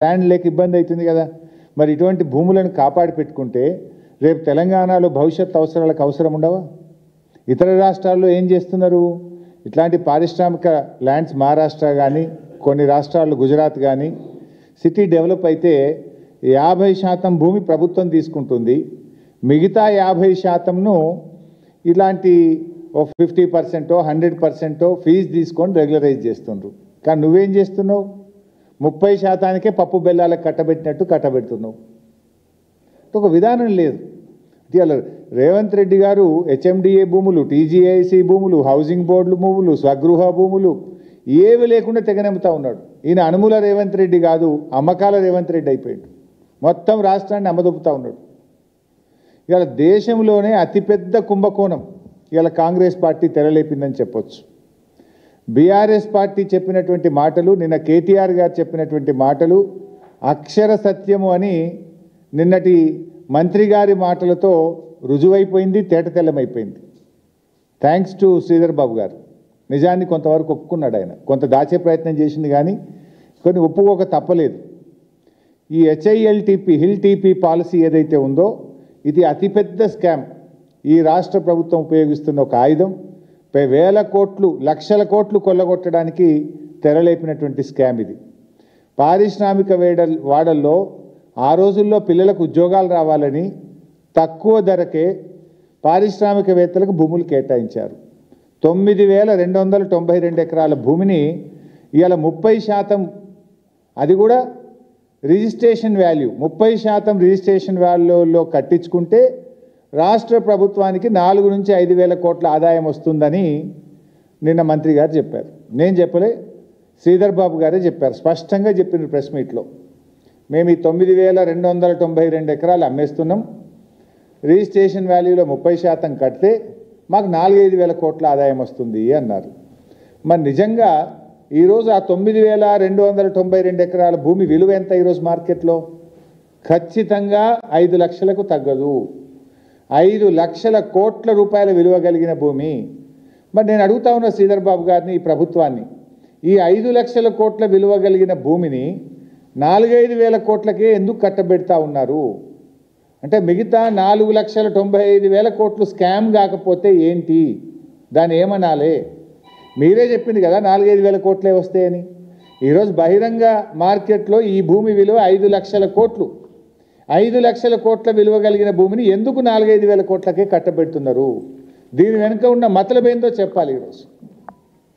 Land లేక ఇబ్బంది అవుతుంది కదా. మరి ఇటువంటి భూములను కాపాడి పెట్టుకుంటే రేపు తెలంగాణలో భవిష్యత్ అవసరాలకు అవసరం ఉండవా? ఇతర రాష్ట్రాల్లో ఏం చేస్తున్నారు? ఇట్లాంటి పారిశ్రామిక ల్యాండ్స్ మహారాష్ట్ర కానీ కొన్ని రాష్ట్రాల్లో గుజరాత్ కానీ సిటీ డెవలప్ అయితే 50% భూమి ప్రభుత్వం తీసుకుంటుంది, మిగతా 50%ను ఇలాంటి 50% 100% ఫీజు తీసుకొని రెగ్యులరైజ్ చేస్తుండ్రు. కానీ నువ్వేం చేస్తున్నావు? 30%కే పప్పు బెల్లాలకు కట్టబెట్టినట్టు కట్టబెడుతున్నావు. ఒక విధానం లేదు. ఇవాళ రేవంత్ రెడ్డి గారు హెచ్ఎండిఏ భూములు, టీజీఐసి భూములు, హౌసింగ్ బోర్డులు భూములు, స్వగృహ భూములు ఏవి లేకుండా తెగనెమ్ముతా ఉన్నాడు. ఈయన అనుముల రేవంత్ రెడ్డి కాదు, అమ్మకాల రేవంత్ రెడ్డి అయిపోయాడు. మొత్తం రాష్ట్రాన్ని అమ్మదొప్పుతా ఉన్నాడు. ఇవాళ దేశంలోనే అతిపెద్ద కుంభకోణం ఇవాళ కాంగ్రెస్ పార్టీ తెరలేపిందని చెప్పొచ్చు. బీఆర్ఎస్ పార్టీ చెప్పినటువంటి మాటలు, నిన్న కేటీఆర్ గారు చెప్పినటువంటి మాటలు అక్షర సత్యము అని నిన్నటి మంత్రి గారి మాటలతో రుజువైపోయింది, తేటతెల్లమైపోయింది. థ్యాంక్స్ టు శ్రీధర్ బాబు గారు. నిజాన్ని కొంతవరకు ఒప్పుకున్నాడు. ఆయన కొంత దాచే ప్రయత్నం చేసింది కానీ కొన్ని ఒప్పుకోక తప్పలేదు. ఈ హిల్ టీపీ పాలసీ ఏదైతే ఉందో ఇది అతిపెద్ద స్కామ్. ఈ రాష్ట్ర ప్రభుత్వం ఉపయోగిస్తున్న ఒక ఆయుధం. వేల కోట్లు, లక్షల కోట్లు కొల్లగొట్టడానికి తెరలేపినటువంటి స్కామ్ ఇది. పారిశ్రామిక వాడల్లో ఆ రోజుల్లో పిల్లలకు ఉద్యోగాలు రావాలని తక్కువ ధరకే పారిశ్రామికవేత్తలకు భూములు కేటాయించారు. 9,292 ఎకరాల భూమిని ఇవాళ 30%, అది కూడా రిజిస్ట్రేషన్ వాల్యూ 30% రిజిస్ట్రేషన్ వాల్యూలో కట్టించుకుంటే రాష్ట్ర ప్రభుత్వానికి 4 నుంచి 5 వేల కోట్ల ఆదాయం వస్తుందని నిన్న మంత్రి గారు చెప్పారు. నేను చెప్పలే, శ్రీధర్ బాబు గారే చెప్పారు. స్పష్టంగా చెప్పిన ప్రెస్ మీట్లో, మేము ఈ 9,292 ఎకరాలు అమ్మేస్తున్నాం, రిజిస్ట్రేషన్ వాల్యూలో 30% కడితే మాకు 4-5 వేల కోట్ల ఆదాయం వస్తుంది అన్నారు. మరి నిజంగా ఈరోజు ఆ 9,292 ఎకరాల భూమి విలువ ఎంత ఈరోజు మార్కెట్లో? ఖచ్చితంగా 5 లక్షలకు తగ్గదు. 5 లక్షల కోట్ల రూపాయల విలువ కలిగిన భూమి. మరి నేను అడుగుతా ఉన్న శ్రీధర్ బాబు గారిని, ఈ ప్రభుత్వాన్ని, ఈ 5 లక్షల కోట్ల విలువ కలిగిన భూమిని 4-5 వేల కోట్లకే ఎందుకు కట్టబెడతా ఉన్నారు? అంటే మిగతా 4,95,000 కోట్లు స్కామ్ కాకపోతే ఏంటి? దాన్ని ఏమనాలి? మీరే చెప్పింది కదా 4-5 వేల కోట్లే వస్తాయని. ఈరోజు బహిరంగ మార్కెట్లో ఈ భూమి విలువ 5 లక్షల కోట్లు. 5 లక్షల కోట్ల విలువ కలిగిన భూమిని ఎందుకు 4-5 వేల కోట్లకే కట్టబెడుతున్నారు? దీని వెనుక ఉన్న మతలబ్ ఏందో చెప్పాలి ఈరోజు.